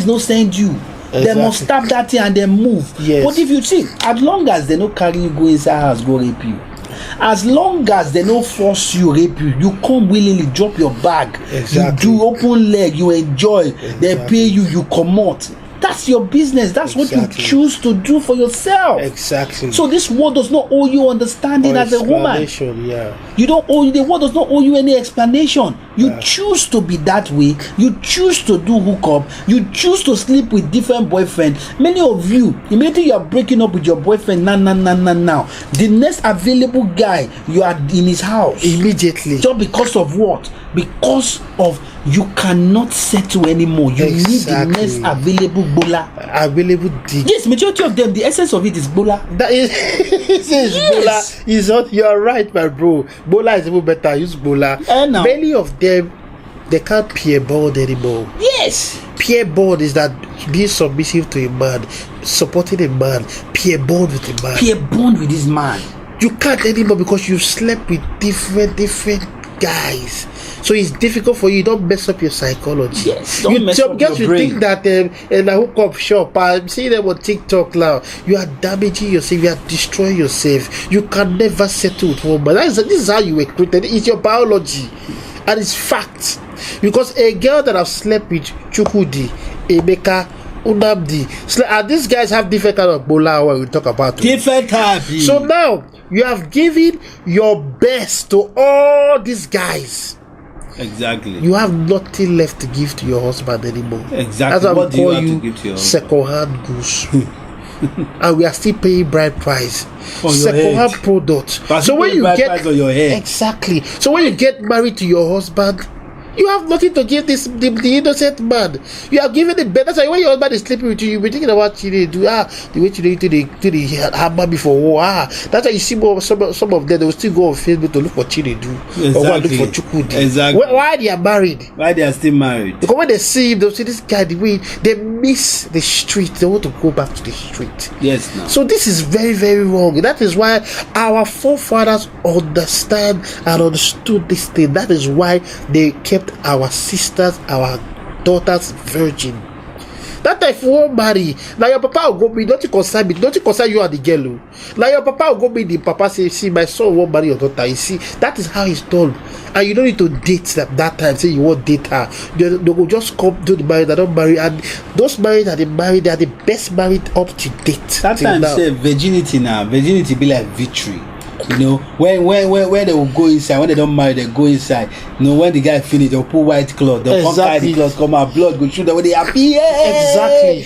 no send you. Exactly. They must stop that thing and then move. Yes. But if you see, as long as they no carry you go inside house, go rape you. As long as they no force you, rape you, you come willingly, drop your bag. Exactly. You do open leg, you enjoy. Exactly. They pay you, you come out. That's your business. That's what you choose to do for yourself. Exactly. So this world does not owe you understanding Or as a woman. Yeah. You don't owe the world does not owe you any explanation. You choose to be that way. You choose to do hookup. You choose to sleep with different boyfriends. Many of you, immediately you are breaking up with your boyfriend. Now. The next available guy, you are in his house Immediately. just because of what? Because of you cannot settle anymore. You need the next available bola. Available dig. Yes, majority of them, the essence of it is bola. That is, bola is not. You are right, my bro. Bola is even better. Use bola. Many of them, they can't peer bond anymore. Yes. Peer bond is that being submissive to a man, supporting a man, peer bond with a man. Peer bond with this man. You can't anymore because you slept with different guys. So it's difficult for you. Don't mess up your psychology. Yes, don't mess up your brain. Think that in a hookup shop, I'm seeing them on TikTok now. You are damaging yourself. You are destroying yourself. You can never settle with one man. This is how you were created. It's your biology, and it's fact. Because a girl that I've slept with, Chukwudi, Emeka, Unamdi, and these guys have different kind of bola when we talk about different type. So now you have given your best to all these guys. Exactly. You have nothing left to give to your husband anymore. Exactly. That's why what we call you second-hand goods. And we are still paying bride price. Second-hand product. So when you get on your head. Exactly. So when you get married to your husband, you have nothing to give the innocent man. You are giving it better. That's why when your husband is sleeping with you, you'll be thinking about what you do. The way you do the hammer before war. That's why you see some of them, they will still go on Facebook to look for Chinedu. Exactly. Or go look for Chukwudi. Exactly. Why they are married? Why they are still married? Because when they see him, they'll see this guy, the way they miss the street. They want to go back to the street. Yes, now. So this is very, very wrong. That is why our forefathers understand and understood this thing. That is why they kept our sisters, our daughters virgin. That if you won't marry, now your papa will go me, don't you concern me, don't you concern you and the girl. Now your papa will go me, the papa say, see, my son won't marry your daughter. You see, that is how it's done. And you don't need to date that time, say you won't date her. They will just come to the marriage, they don't marry. And those married are the best married up to date. Sometimes say virginity be like victory. You know, when they will go inside, when they don't marry, they go inside. You know, when the guy finish, they'll put white cloth, they'll come carry the cloth, come out, blood go shoot them when they happy. Yeah! Exactly.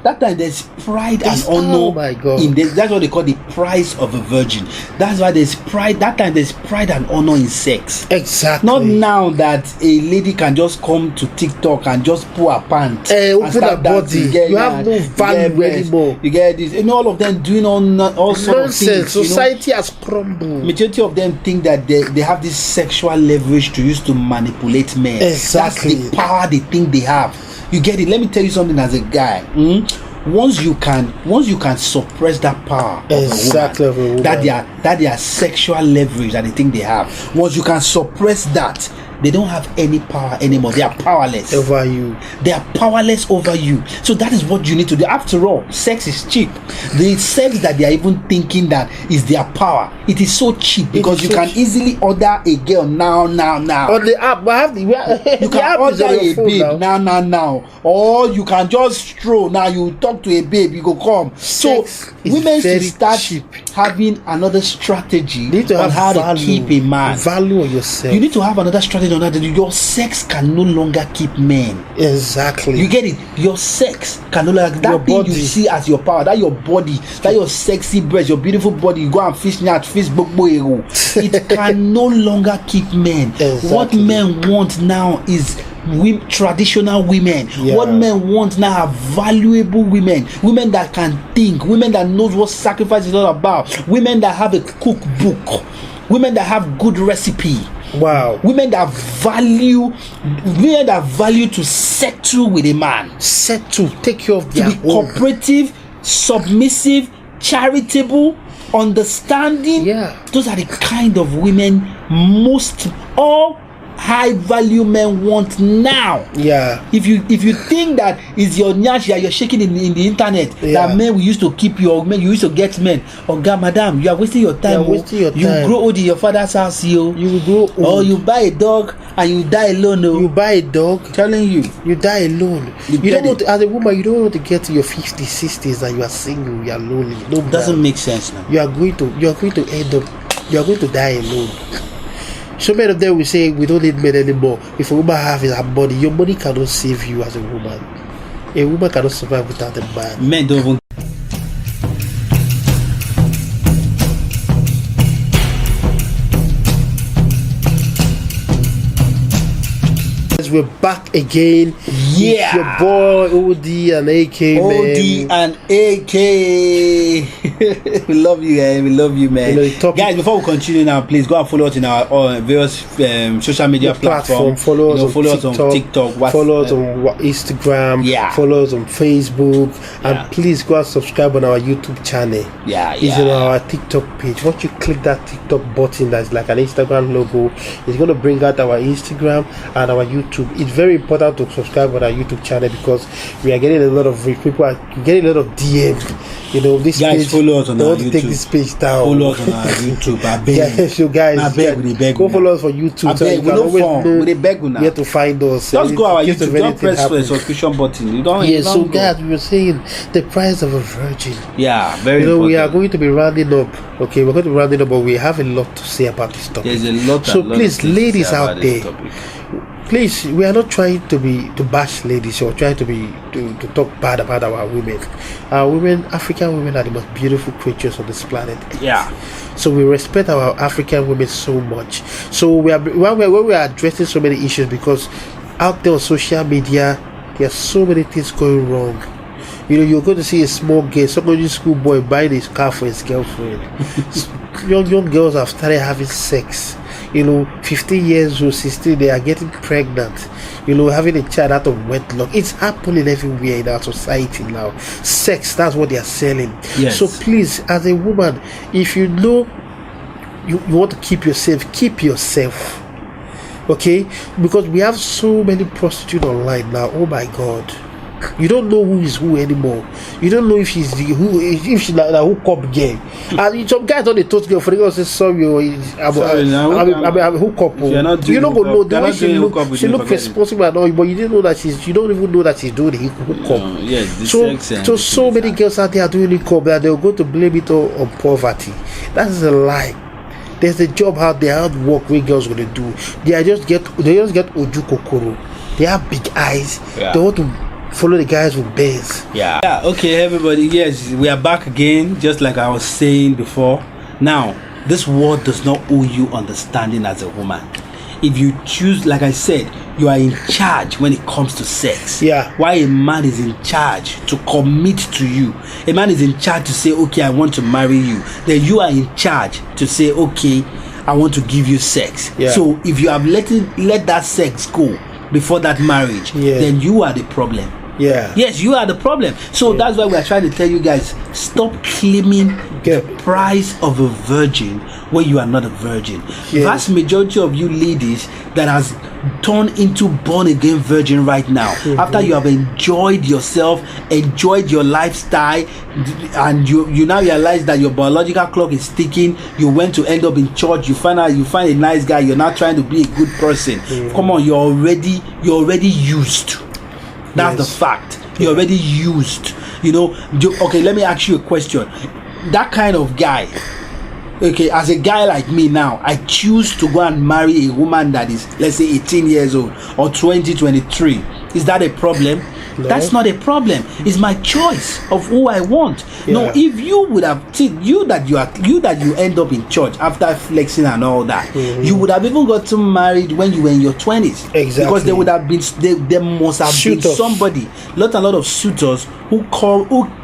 That time there's pride and honor. Oh my God. In this, that's what they call the price of a virgin. That's why there's pride. That time there's pride and honor in sex. Exactly. Not now that a lady can just come to TikTok and just pull her pants and open her body. You have no value anymore. You get this. You know, all of them doing all sorts of things. Society has crumbled. Majority of them think that they have this sexual leverage to use to manipulate men. Exactly. That's the power they think they have. You get it? Let me tell you something as a guy. Once you can suppress that power exactly of a woman, that their sexual leverage that they think they have, once you can suppress that, they don't have any power anymore. They are powerless over you. They are powerless over you. So that is what you need to do. After all, sex is cheap. The sex that they are even thinking that is their power, it is so cheap because you can easily order a girl now. On the app, you can order a babe now, or you can just stroll. Now you talk to a babe, you go come. So women should start having another strategy on how to keep a man. Value on yourself. You need to have another strategy on that. Your sex can no longer keep men. Exactly. You get it? Your sex can no longer. That thing you see as your power, that your body, that your sexy breast, your beautiful body, you go and fish at Facebook boy. It can no longer keep men. Exactly. What men want now is traditional women. What men want now are valuable women that can think, women that knows what sacrifice is all about, women that have a cookbook, women that have good recipe. Wow. Women that value to settle with a man, take care of their to be cooperative, submissive, charitable, understanding. Those are the kind of women all high value men want now. Yeah. If you think that is your nyash you're shaking in the internet, Yeah. that men we used to keep you, or men you used to get men, or God, madam, you are wasting your time. You are wasting your You time. grow old in your father's house, you You will grow or old. you buy a dog and you die alone. You buy a dog, telling you. you die alone. You You don't get want to, as a woman, you don't want to get to your 50s, 60s and you are single, you are lonely. No, Doesn't make sense now. you are going to end up, you are going to die alone. So many of them will say we don't need men anymore. If a woman has her money, your money cannot save you as a woman. A woman cannot survive without a man. Men don't even. We're back again. Yeah. It's your boy OD and AK, OD man. and AK. We love you, guys. We love you, man. You know, the topic- Guys, before we continue now, please go and follow us in our various social media platforms. Follow us, follow on, us on TikTok, follow us on Instagram, Yeah. follow us on Facebook, Yeah. and please go and subscribe on our YouTube channel. Yeah, It's on yeah. our TikTok page. Once you click that TikTok button that's like an Instagram logo, it's going to bring out our Instagram and our YouTube. It's very important to subscribe on our YouTube channel because we are getting a lot of people are getting a lot of DM. You know, this Guys, page, follow us on they our want to take YouTube. this page down. Follow us on our YouTube. I beg. Yeah, so guys, I beg, we beg go you follow now. us for YouTube. I so beg, you we can no always form. know We dey beg you now. where to find us. Just go our in case of YouTube. Don't anything press the happen. subscription button. You don't. Yeah, you so don't go. guys, we were saying the price of a virgin. Yeah, very. You know, we are important. going to be rounding up. Okay, we're going to be rounding up, but we have a lot to say about this topic. There's a lot. So and lot please, of things to ladies say out about this there, topic. please, we are not trying to bash ladies or trying to talk bad about our women. Our women, African women, are the most beautiful creatures on this planet. Yeah. So we respect our African women so much. So when we are addressing so many issues, because out there on social media there are so many things going wrong. You know, you're going to see a small girl, somebody schoolboy buying his car for his girlfriend. young girls have started having sex. You know, 15 years old, 16, they are getting pregnant. You know, having a child out of wedlock. It's happening everywhere in our society now. Sex, that's what they are selling. Yes. So please, as a woman, if you know you want to keep yourself, okay? Because we have so many prostitutes online now. Oh my God, you don't know who is who anymore. You don't know if she's if she's like a hookup girl. And some guys on the toast girl for the girl say sorry, I'm a hookup. If you're not doing You don't go know hookup, the you're way not she doing look. hookup with She you, look forget it. responsible and all, but you didn't know that you don't even know that she's doing the hookup. Yes, the So sex and so the so things many that- girls out there are doing hookup that they'll go to blame it all on poverty. That is a lie. There's a job out there, hard work where girls gonna do. They just get oju kokoro. They have big eyes. Yeah. They want to follow the guys with bears. Yeah. Okay, everybody. Yes, we are back again, just like I was saying before. Now, this world does not owe you understanding as a woman. If you choose, like I said, you are in charge when it comes to sex. Yeah. Why a man is in charge to commit to you. A man is in charge to say, okay, I want to marry you. Then you are in charge to say, okay, I want to give you sex. Yeah. So if you have let that sex go before that marriage, Yeah. then you are the problem. Yeah. Yes, you are the problem. So that's why we are trying to tell you guys, stop claiming the price of a virgin when you are not a virgin. Yes. Vast majority of you ladies that has turned into born again virgin right now, after you have enjoyed yourself, enjoyed your lifestyle, and you now realize that your biological clock is ticking, you went to end up in church, you find a nice guy, you're not trying to be a good person. Come on, you're already used. That's Yes. the fact. You're already used. You know, okay, let me ask you a question. That kind of guy, okay, as a guy like me now, I choose to go and marry a woman that is, let's say, 18 years old or 23. Is that a problem? No. That's not a problem. It's my choice of who I want. No, Yeah. if you would have you that you end up in church after flexing and all that, you would have even gotten married when you were in your 20s. Exactly. Because there would have been there must have been Suitors. somebody, not a lot of suitors who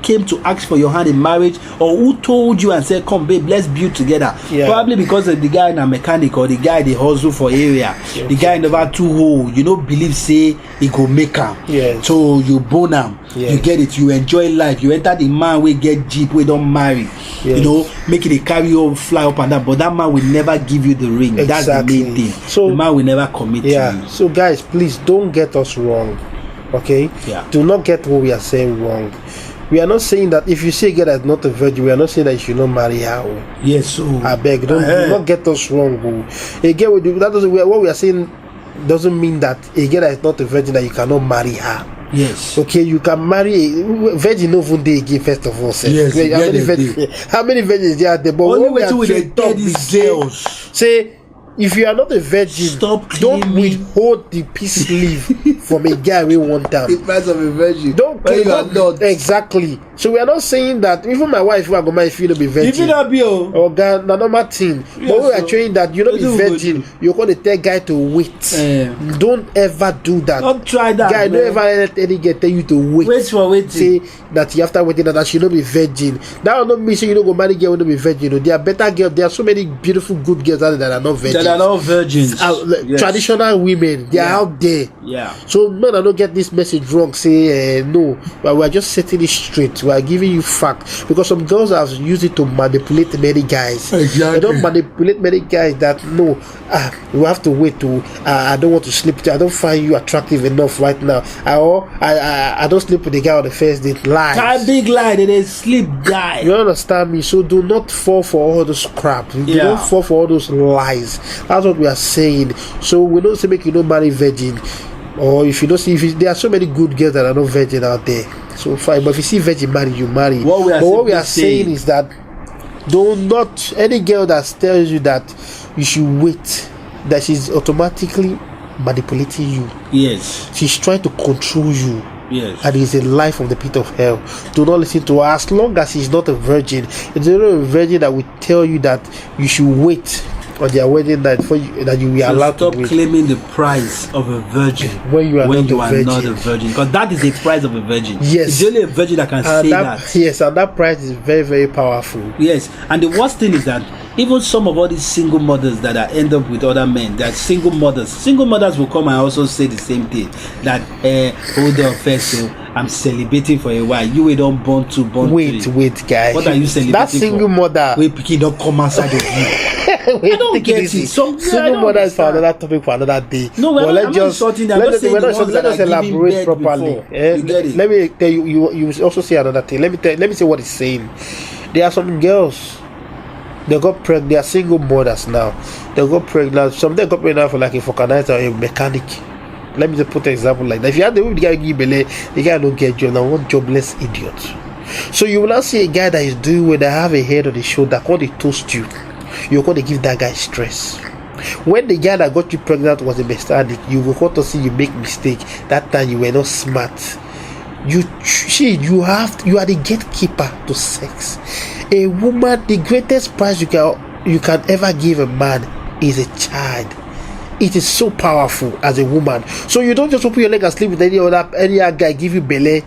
came to ask for your hand in marriage, or who told you and said, come babe, let's build together. Yeah. Probably because of the guy in a mechanic, or the guy they hustle for area, the guy never too old, believe say he go make am. Yes. So you born am. Yes. You get it. You enjoy life. You enter the man we get jeep we don't marry. Yes. You know, make it a carry you fly up and down. But that man will never give you the ring. Exactly. That's the main thing. So the man will never commit to you. So guys, please don't get us wrong. Okay? Yeah. Do not get what we are saying wrong. We are not saying that if you see a girl that's not a virgin, we are not saying that you should not marry her. Yes, so I beg, do not get us wrong. A girl that doesn't, what we are saying doesn't mean that a girl that is not a virgin that you cannot marry her. yes. Okay, you can marry a virgin no even day again, first of all. Yes, how many virgins there are there? But only what we way are to trying they to talk get is these girls. say if you are not a virgin, Stop don't claiming. withhold the peace leave from a guy we want down. The price of a virgin. Don't When claim you are not. exactly. So we are not saying that even my wife who are going if you not be virgin. If you not be or God, the normal thing. Yes, but we are so saying that you not be what do we virgin, do? you're going to tell guy to wait. Don't ever do that. Don't try that. Guy, man. don't ever let any girl tell you to wait. Wait for waiting. Say that you after waiting that she not be virgin. That will not mean say you don't go marry girl who not be virgin. You know, there are better girls. There are so many beautiful good girls out there that are not virgins. That are not virgins. Yes. Traditional women, they are out there. Yeah. So men, I don't get this message wrong. Say no, but we are just setting it straight. We are giving you fact because some girls have used it to manipulate many guys. Exactly. They don't manipulate many guys that no, you have to wait to. I don't want to sleep. I don't find you attractive enough right now. I don't sleep with the guy on the first date. Lies. That big lie that they sleep die. You understand me? So do not fall for all those crap. Do not fall for all those lies. That's what we are saying. So we don't say make you don't marry virgin, or if you don't see there are so many good girls that are not virgin out there. So fine, but if you see virgin marry, you marry. What we are saying is that do not any girl that tells you that you should wait, that she's automatically manipulating you. Yes. She's trying to control you. Yes. And it's a life from the pit of hell. Do not listen to her as long as she's not a virgin. It's not a virgin that will tell you that you should wait on their wedding night for you, that you will allowed stop to wait. claiming the price of a virgin when you are not a virgin, because that is the price of a virgin. Yes, it's only a virgin that can say that. Yes, and that price is very, very powerful. Yes, and the worst thing is that even some of all these single mothers that are end up with other men, that single mothers will come and also say the same thing, that hold on first, so I'm celebrating for a while. You will don't born two, born wait, three. Wait, guys. What are you celebrating that single for? mother we pick don't come outside of you. I don't get it. Single mother is for another topic for another day. No, let's just elaborate properly. Let me tell you. You also say another thing. Let me say what it's saying. There are some girls. They got pregnant. They are single mothers now. They got pregnant. Some they got pregnant for like a vulcanizer or a mechanic. Let me just put an example like that. If you had the guy give belay, the guy don't get job. Now one jobless idiot. So you will not see a guy that is doing when they have a head on the shoulder. Call they toast you. You're going to give that guy stress. When the guy that got you pregnant was a mechanic, you will go to see you make mistake. That time you were not smart. You are the gatekeeper to sex. A woman, the greatest prize you can ever give a man is a child. It is so powerful as a woman. So you don't just open your leg and sleep with any other guy give you belly.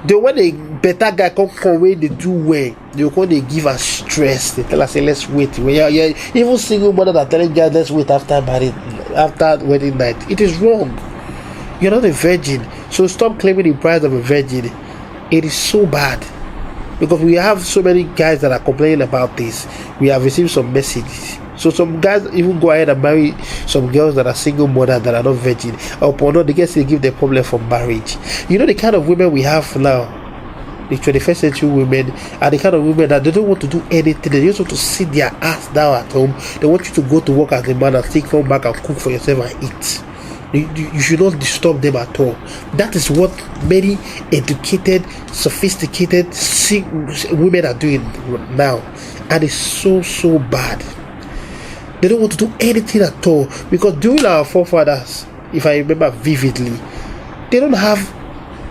When a better guy come when they do well, they will they give us stress. They tell us, say, let's wait. When you're even single mother that telling guys let's wait after wedding night. It is wrong. You're not a virgin. So stop claiming the price of a virgin. It is so bad. Because we have so many guys that are complaining about this. We have received some messages. So some guys even go ahead and marry some girls that are single mothers that are not virgin. Or no, they get to give them problem for marriage. You know the kind of women we have now, the 21st century women, are the kind of women that they don't want to do anything. They just want to sit their ass down at home. They want you to go to work as a man and come back and cook for yourself and eat. You should not disturb them at all. That is what many educated, sophisticated women are doing now, and it's so bad. They don't want to do anything at all because during our forefathers, if I remember vividly, they don't have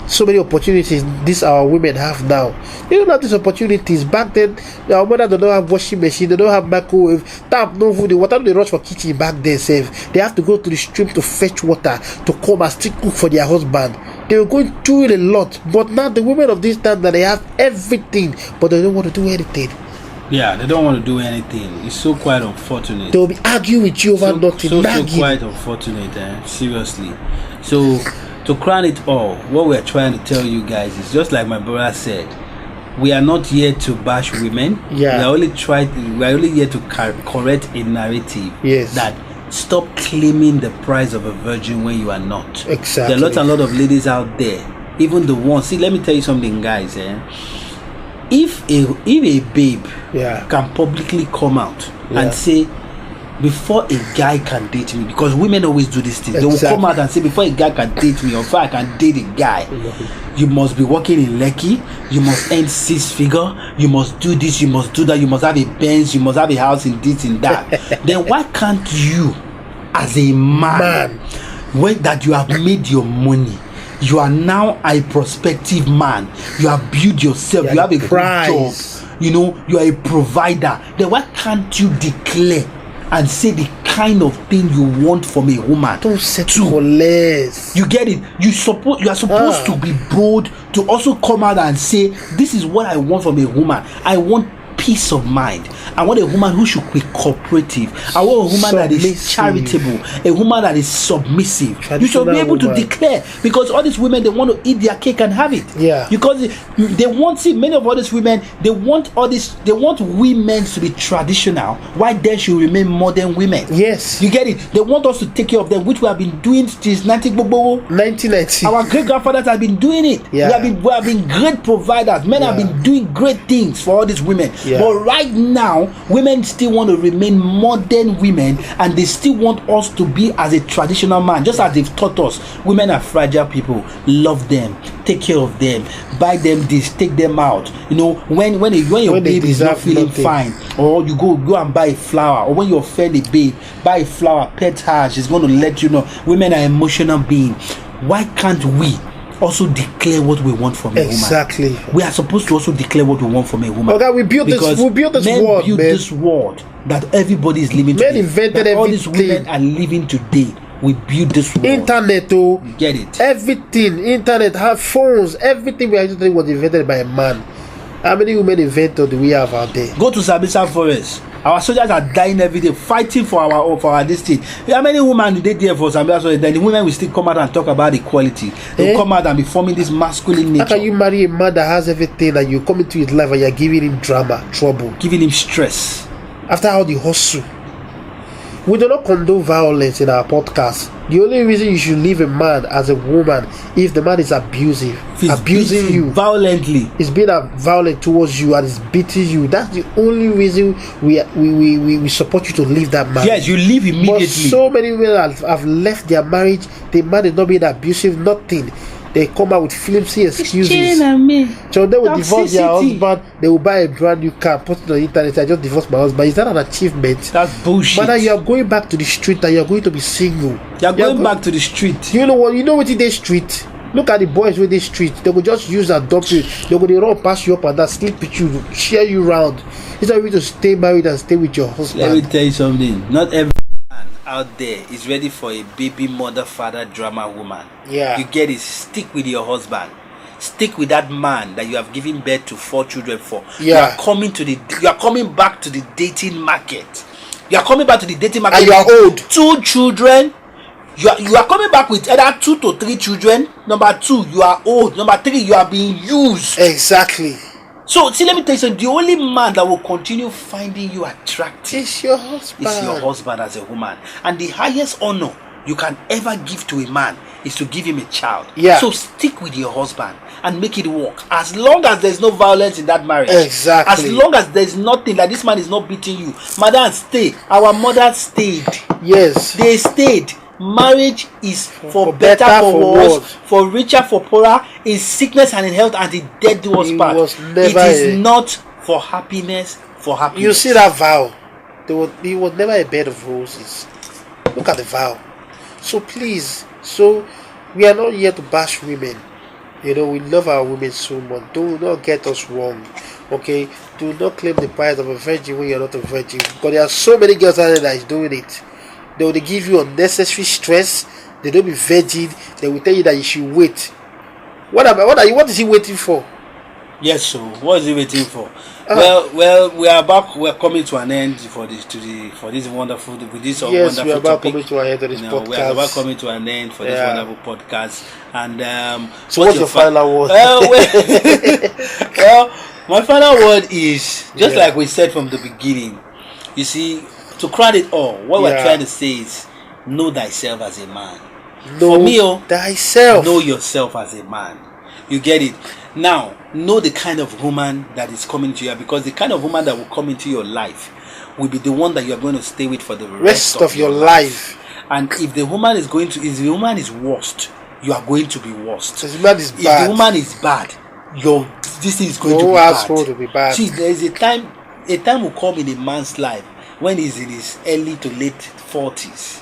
so many opportunities these our women have now. They don't have these opportunities. Back then, our mother don't have washing machine, they don't have microwave, tap, no food. The water they rush for kitchen back then. They have to go to the stream to fetch water to come and still cook for their husband. They were going through it a lot. But now the women of this time that they have everything, but they don't want to do anything. Yeah, they don't want to do anything. It's so quite unfortunate. They'll be arguing with you over nothing. So quite unfortunate, seriously. So to crown it all, what we're trying to tell you guys is just like my brother said. We are not here to bash women. Yeah. We are only here to correct a narrative. Yes. That stop claiming the price of a virgin when you are not. Exactly. There are a lot of ladies out there, even the ones. See, let me tell you something, guys. If a babe can publicly come out and say, before a guy can date me, because women always do this thing, they will come out and say, before a guy can date me, or before I can date a guy, you must be working in Lekki, you must earn 6 figure, you must do this, you must do that, you must have a Benz, you must have a house in this and that. Then why can't you, as a man, when that you have made your money, you are now a prospective man, you have built yourself, you have a good job, you know, you are a provider, then why can't you declare and say the kind of thing you want from a woman? Don't settle for less. You get it? You are supposed to be bold to also come out and say, this is what I want from a woman. I want peace of mind. I want a woman who should be cooperative. I want a woman that is charitable, a woman that is submissive. You should be able to declare, because all these women, they want to eat their cake and have it. Yeah. Because they want, see, many of all these women, they want women to be traditional, while they should remain modern women. Yes. You get it? They want us to take care of them, which we have been doing since 1990. Our great grandfathers have been doing it. Yeah. We have been great providers. Men have been doing great things for all these women. Yeah. But right now, women still want to remain modern women, and they still want us to be as a traditional man, just as they've taught us. Women are fragile people. Love them, take care of them, buy them this, take them out. You know, when your baby is not feeling fine, or you go and buy a flower, or when you offend a babe, buy a flower, pet her. She's going to let you know. Women are emotional beings. Why can't we also declare what we want from a woman? Exactly. We are supposed to also declare what we want from a woman. Okay, we built this world, man. This world that everybody is living today. Men invented that all these everything. women are living today. We build this world. Internet, You get it? everything, internet, have phones, everything we are using was invented by a man. How many women invented do we have out there? Go to Sambisa Forest. Our soldiers are dying every day, fighting for our this thing. How many women do they there for Sambisa Forest? Then the women will still come out and talk about equality. They'll come out and be forming this masculine nature. How can you marry a man that has everything and you come into his life and you're giving him drama, trouble, giving him stress? After all the hustle. We do not condone violence in our podcast. The only reason you should leave a man as a woman if the man is abusing you violently, is being violent towards you and is beating you. That's the only reason we support you to leave that marriage. Yes, you leave immediately. But so many women have left their marriage. The man is not being abusive, nothing. They come out with flimsy excuses. So they will divorce their husband. They will buy a brand new car, put it on the internet. I just divorced my husband. Is that an achievement? That's bullshit. Whether you are going back to the street and you are going to be single, you are going back to the street. You know what? You know what in the street. Look at the boys with the street. They will just use and dump you. They will run past you up and down, sleep with you, share you round. It's not to stay married and stay with your husband. Let me tell you something. Not every man out there is ready for a baby mother father drama woman. Yeah. You get it. Stick with your husband. Stick with that man that you have given birth to 4 children for. Yeah. You are coming back to the dating market. You are coming back to the dating market. And you are old. 2 children. You are coming back with either 2 to 3 children. Number 2, you are old. Number 3, you are being used. Exactly. So, see, let me tell you something. The only man that will continue finding you attractive is your husband. Is your husband as a woman. And the highest honor you can ever give to a man is to give him a child. Yeah. So stick with your husband and make it work. As long as there's no violence in that marriage. Exactly. As long as there's nothing, like this man is not beating you. Madam, stay. Our mothers stayed. Yes. They stayed. Marriage is for better, for worse, for richer, for poorer, in sickness and in health, and the dead do us part. It is not for happiness, for happiness. You see that vow? It was never a bed of roses. Look at the vow. So please, we are not here to bash women. You know, we love our women so much. Do not get us wrong. Okay? Do not claim the price of a virgin when you're not a virgin. Because there are so many girls out there that is doing it. They will give you unnecessary stress. They don't be virgin. They will tell you that you should wait. What is he waiting for? Yes, so what is he waiting for? Well, we are back. We are coming to an end for this wonderful with this Yes, wonderful we are about topic. coming to an end of this podcast. We are about coming to an end for this wonderful podcast. And so, what's your final word? Well, my final word is just like we said from the beginning. You see, to crown it all, what we're trying to say is know thyself as a man. Know thyself. Know yourself as a man. You get it? Now, know the kind of woman that is coming to you, because the kind of woman that will come into your life will be the one that you are going to stay with for the rest of your life. And if the woman is worst, you are going to be worst. If the woman is bad, this thing is going to be bad. See, there is a time will come in a man's life when he's in his early to late 40s.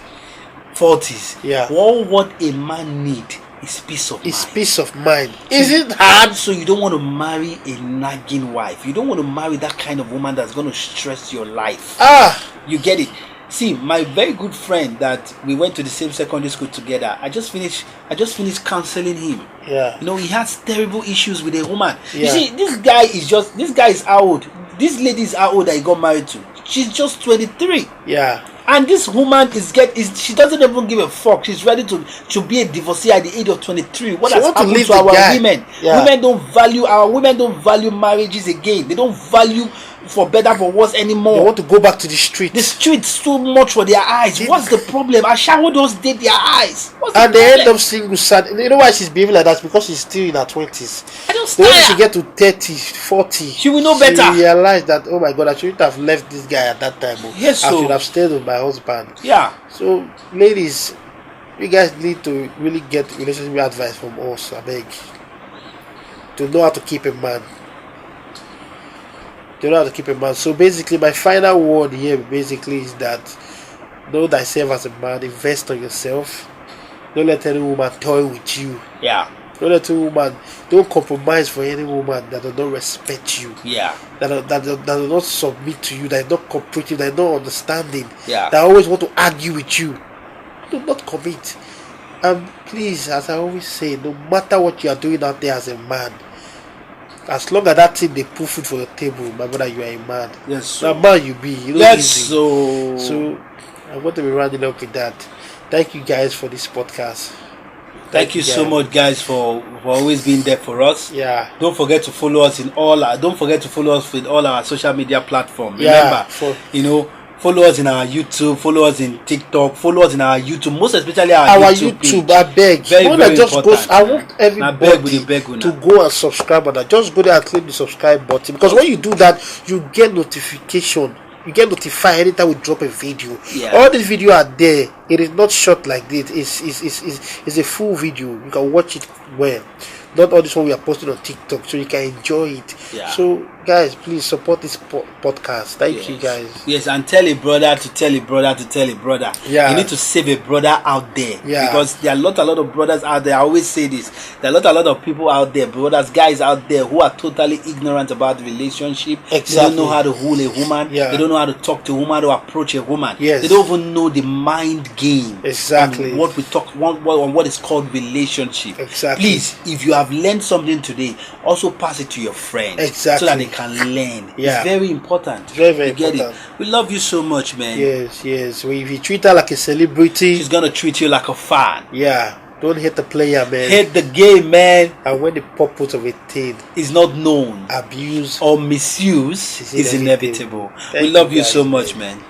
Yeah. What a man needs is peace of mind. It's peace of mind. Is it hard? So you don't want to marry a nagging wife. You don't want to marry that kind of woman that's going to stress your life. You get it? See, my very good friend that we went to the same secondary school together, I just finished counseling him. Yeah. You know, he has terrible issues with a woman. Yeah. You see, this guy is how old? This lady is how old that he got married to? She's just 23. Yeah. And this woman she doesn't even give a fuck. She's ready to be a divorcee at the age of 23. What has happened to our women? Yeah. Women don't value marriages again. They don't value for better for worse anymore. They want to go back to the street. The street's too much for their eyes. What's the problem? Ashawo just date their eyes. And they end up single sad. You know why she's behaving like that? Because she's still in her 20s. When she get to 30, 40, she will know better. She realize that, oh my God, I shouldn't have left this guy at that time. Yes, I should have stayed with my husband. Yeah. So, ladies, you guys need to really get relationship advice from us, I beg. To know how to keep a man. So basically, my final word here is that know thyself as a man. Invest on yourself. Don't let any woman toy with you. Yeah. Don't compromise for any woman that does not respect you. Yeah. That does not submit to you. That is not cooperative. That is not understanding. Yeah. That always want to argue with you. Do not commit. And please, as I always say, no matter what you are doing out there as a man, as long as that thing they put food for your table, my brother, you are a man. Yes, sir. Now, man, you be. Yes, so I'm going to be rounding up with that. Thank you guys for this podcast. Thank you so much, guys, for always being there for us. Yeah. Don't forget to follow us with all our social media platforms. Yeah. Remember, follow us in our YouTube, follow us in TikTok, follow us in our YouTube, most especially our YouTube page. I beg. Very important. I want everybody to go and subscribe on that. Just go there and click the subscribe button, because when you do that, you get notification. You get notified anytime we drop a video. Yeah. All these videos are there. It is not short like this. It's a full video. You can watch it well. Not all this one we are posting on TikTok, so you can enjoy it. Yeah. So, guys, please support this podcast. Thank you, guys. Yes, and tell a brother to tell a brother to tell a brother. Yeah. You need to save a brother out there. Yeah. Because there are a lot of brothers out there. I always say this. There are a lot of people out there, brothers, guys out there who are totally ignorant about the relationship. Exactly. They don't know how to hold a woman. Yeah. They don't know how to talk to a woman, to approach a woman. Yes. They don't even know the mind game. Exactly. On what is called relationship. Exactly. Please, if you have learned something today, also pass it to your friends. Exactly. So that they can learn. Yeah. It's very important. Very, very Get important. it? We love you so much, man. Yes. Well, if you treat her like a celebrity, She's gonna treat you like a fan. yeah, don't hate the player, man. Hate the game, man. And when the purpose of a thing, Is not known abuse or misuse is inevitable. inevitable. Thank We love you you so guys, much, man.